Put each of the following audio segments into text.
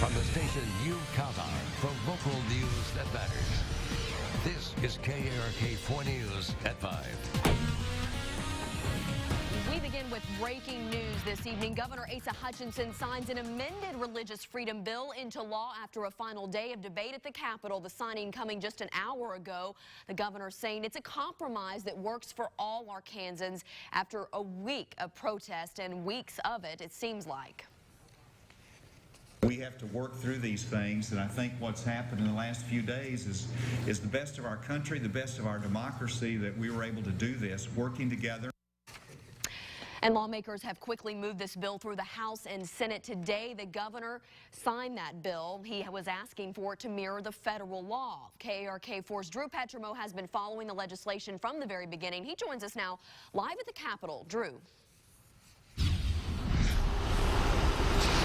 From the station you count on for local news that matters. This is KARK 4 News at 5. We begin with breaking news this evening. Governor Asa Hutchinson signs an amended religious freedom bill into law after a final day of debate at the Capitol. The signing coming just an hour ago. The governor saying it's a compromise that works for all Arkansans after a week of protest and weeks of it seems like. We have to work through these things, and I think what's happened in the last few days is the best of our country, the best of our democracy, that we were able to do this, working together. And lawmakers have quickly moved this bill through the House and Senate today. The governor signed that bill. He was asking for it to mirror the federal law. KARK4's Drew Petromo has been following the legislation from the very beginning. He joins us now live at the Capitol. Drew.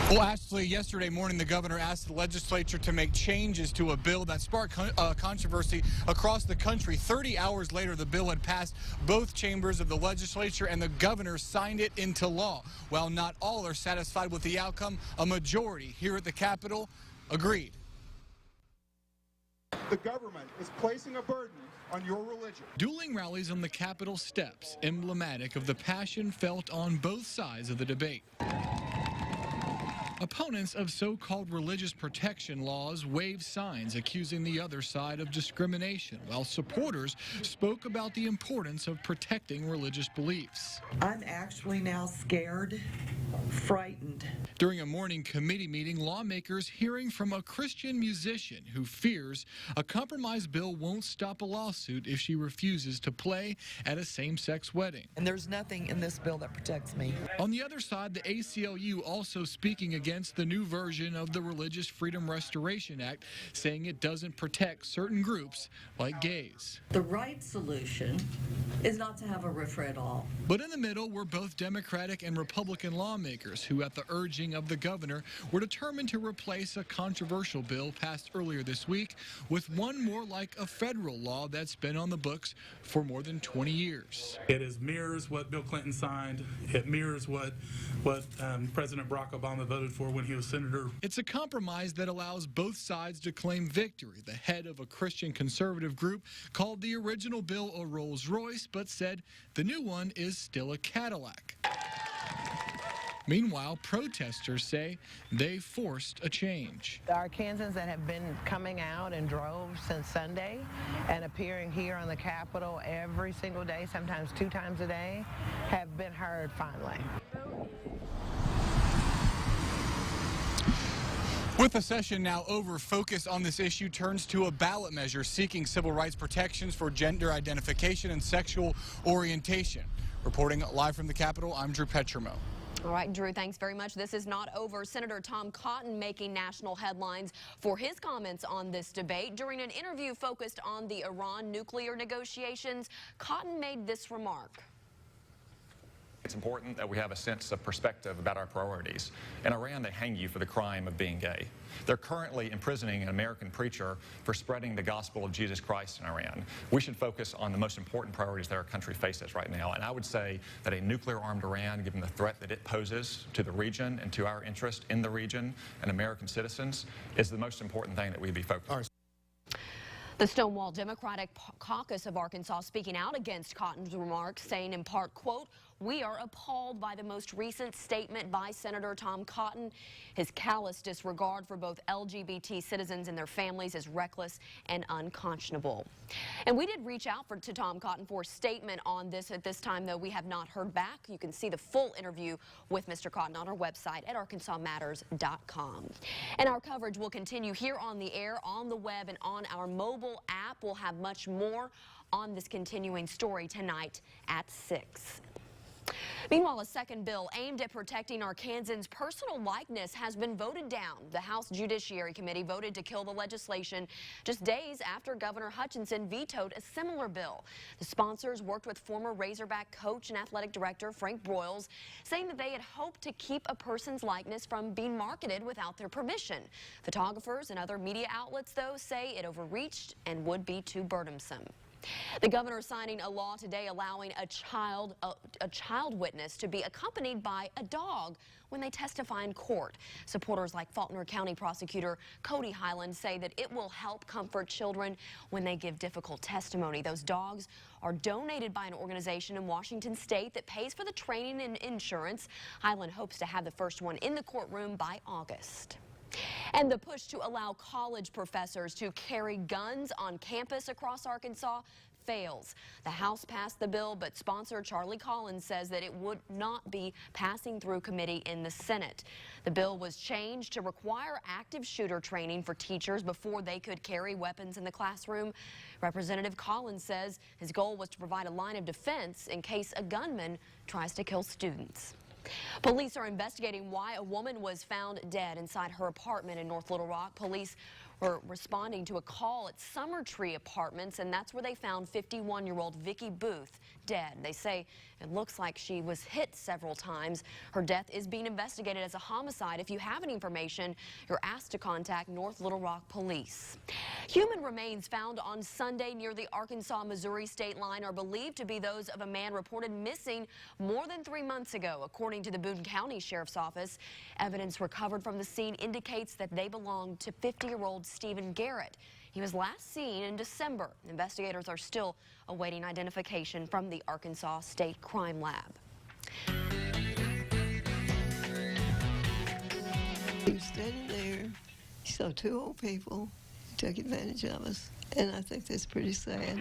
Well, Ashley, yesterday morning, the governor asked the legislature to make changes to a bill that sparked controversy across the country. 30 hours later, the bill had passed both chambers of the legislature, and the governor signed it into law. While not all are satisfied with the outcome, a majority here at the Capitol agreed. The government is placing a burden on your religion. Dueling rallies on the Capitol steps, emblematic of the passion felt on both sides of the debate. Opponents of so-called religious protection laws waved signs accusing the other side of discrimination, while supporters spoke about the importance of protecting religious beliefs. I'm actually now scared, frightened. During a morning committee meeting, lawmakers hearing from a Christian musician who fears a compromise bill won't stop a lawsuit if she refuses to play at a same-sex wedding. And there's nothing in this bill that protects me. On the other side, the ACLU also speaking against the new version of the Religious Freedom Restoration Act, saying it doesn't protect certain groups like gays. The right solution is not to have a RFRA at all. But in the middle were both Democratic and Republican lawmakers who, at the urging of the governor, were determined to replace a controversial bill passed earlier this week with one more like a federal law that's been on the books for more than 20 years. It mirrors what Bill Clinton signed. It mirrors what President Barack Obama voted for when he was senator. It's a compromise that allows both sides to claim victory. The head of a Christian conservative group called the original bill a Rolls Royce, but said the new one is still a Cadillac. Meanwhile, protesters say they forced a change. The Arkansans that have been coming out in droves since Sunday and appearing here on the Capitol every single day, sometimes 2 times a day, have been heard finally. With the session now over, focus on this issue turns to a ballot measure seeking civil rights protections for gender identification and sexual orientation. Reporting live from the Capitol, I'm Drew Petromo. All right, Drew, thanks very much. This is not over. Senator Tom Cotton making national headlines for his comments on this debate. During an interview focused on the Iran nuclear negotiations, Cotton made this remark. It's important that we have a sense of perspective about our priorities. In Iran, they hang you for the crime of being gay. They're currently imprisoning an American preacher for spreading the gospel of Jesus Christ in Iran. We should focus on the most important priorities that our country faces right now. And I would say that a nuclear-armed Iran, given the threat that it poses to the region and to our interest in the region and American citizens, is the most important thing that we'd be focused on. The Stonewall Democratic Caucus of Arkansas speaking out against Cotton's remarks, saying in part, quote, "We are appalled by the most recent statement by Senator Tom Cotton. His callous disregard for both LGBT citizens and their families is reckless and unconscionable." And we did reach out to Tom Cotton for a statement on this. At this time, though, we have not heard back. You can see the full interview with Mr. Cotton on our website at arkansasmatters.com. And our coverage will continue here on the air, on the web, and on our mobile app. We'll have much more on this continuing story tonight at 6. Meanwhile, a second bill aimed at protecting Arkansans' personal likeness has been voted down. The House Judiciary Committee voted to kill the legislation just days after Governor Hutchinson vetoed a similar bill. The sponsors worked with former Razorback coach and athletic director Frank Broyles, saying that they had hoped to keep a person's likeness from being marketed without their permission. Photographers and other media outlets, though, say it overreached and would be too burdensome. The governor signing a law today allowing a child witness to be accompanied by a dog when they testify in court. Supporters like Faulkner County Prosecutor Cody Highland say that it will help comfort children when they give difficult testimony. Those dogs are donated by an organization in Washington State that pays for the training and insurance. Highland hopes to have the first one in the courtroom by August. And the push to allow college professors to carry guns on campus across Arkansas fails. The House passed the bill, but sponsor Charlie Collins says that it would not be passing through committee in the Senate. The bill was changed to require active shooter training for teachers before they could carry weapons in the classroom. Representative Collins says his goal was to provide a line of defense in case a gunman tries to kill students. Police are investigating why a woman was found dead inside her apartment in North Little Rock. Police were responding to a call at Summer Tree Apartments, and that's where they found 51-year-old Vicki Booth dead. They say it looks like she was hit several times. Her death is being investigated as a homicide. If you have any information, you're asked to contact North Little Rock Police. Human remains found on Sunday near the Arkansas-Missouri state line are believed to be those of a man reported missing more than 3 months ago. According to the Boone County Sheriff's Office, evidence recovered from the scene indicates that they belong to 50-year-old Stephen Garrett. He was last seen in December. Investigators are still awaiting identification from the Arkansas State Crime Lab. He was standing there. He saw two old people, took advantage of us, and I think that's pretty sad.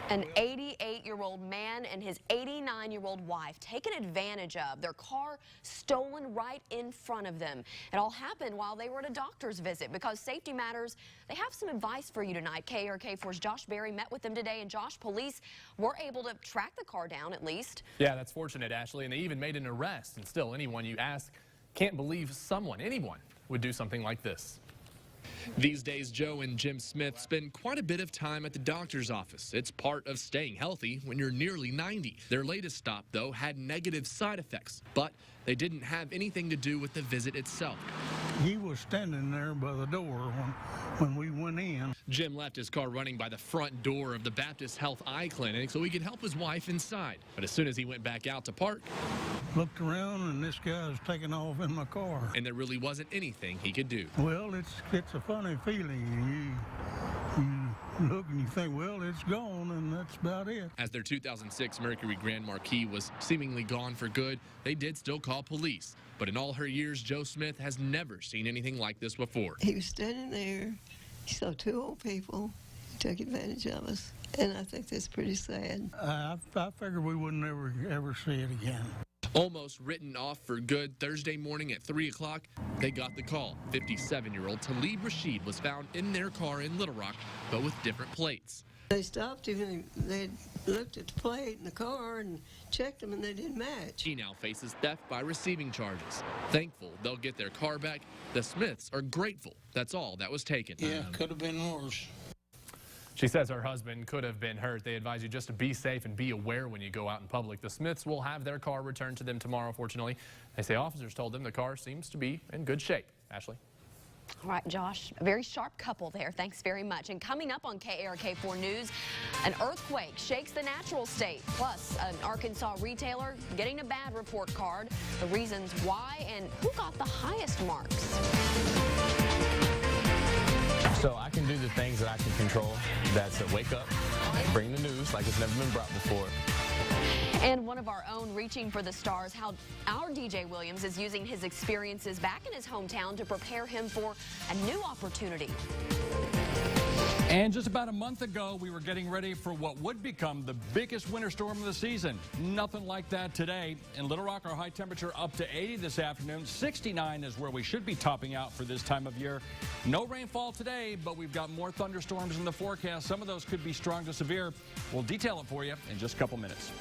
An 88-year-old man and his 89-year-old wife taken advantage of. Their car stolen right in front of them. It all happened while they were at a doctor's visit. Because safety matters, they have some advice for you tonight. KARK4's Josh Berry met with them today, and Josh, police were able to track the car down at least. Yeah, that's fortunate, Ashley, and they even made an arrest. And still, anyone you ask can't believe anyone would do something like this. These days, Joe and Jim Smith spend quite a bit of time at the doctor's office. It's part of staying healthy when you're nearly 90. Their latest stop, though, had negative side effects, but they didn't have anything to do with the visit itself. He was standing there by the door when we went in. Jim left his car running by the front door of the Baptist Health Eye Clinic so he could help his wife inside. But as soon as he went back out to park, looked around and this guy was taking off in my car. And there really wasn't anything he could do. Well, it's a funny feeling. You look and you think, well, it's gone, and that's about it. As their 2006 Mercury Grand Marquis was seemingly gone for good, they did still call police. But in all her years, Joe Smith has never seen anything like this before. He was standing there. He saw two old people, took advantage of us, and I think that's pretty sad. I figured we wouldn't ever see it again. Almost written off for good, Thursday morning at 3 o'clock, they got the call. 57-year-old Talib Rashid was found in their car in Little Rock, but with different plates. They stopped him and they looked at the plate in the car and checked them, and they didn't match. He now faces theft by receiving charges. Thankful they'll get their car back. The Smiths are grateful that's all that was taken. Yeah, could have been worse. She says her husband could have been hurt. They advise you just to be safe and be aware when you go out in public. The Smiths will have their car returned to them tomorrow, fortunately. They say officers told them the car seems to be in good shape. Ashley? All right, Josh, a very sharp couple there. Thanks very much. And coming up on KARK4 News, an earthquake shakes the natural state. Plus, an Arkansas retailer getting a bad report card. The reasons why and who got the highest marks. So I can do the things that I can control. That's wake up, bring the news like it's never been brought before. And one of our own reaching for the stars, how our DJ Williams is using his experiences back in his hometown to prepare him for a new opportunity. And just about a month ago, we were getting ready for what would become the biggest winter storm of the season. Nothing like that today. In Little Rock, our high temperature up to 80 this afternoon. 69 is where we should be topping out for this time of year. No rainfall today, but we've got more thunderstorms in the forecast. Some of those could be strong to severe. We'll detail it for you in just a couple minutes.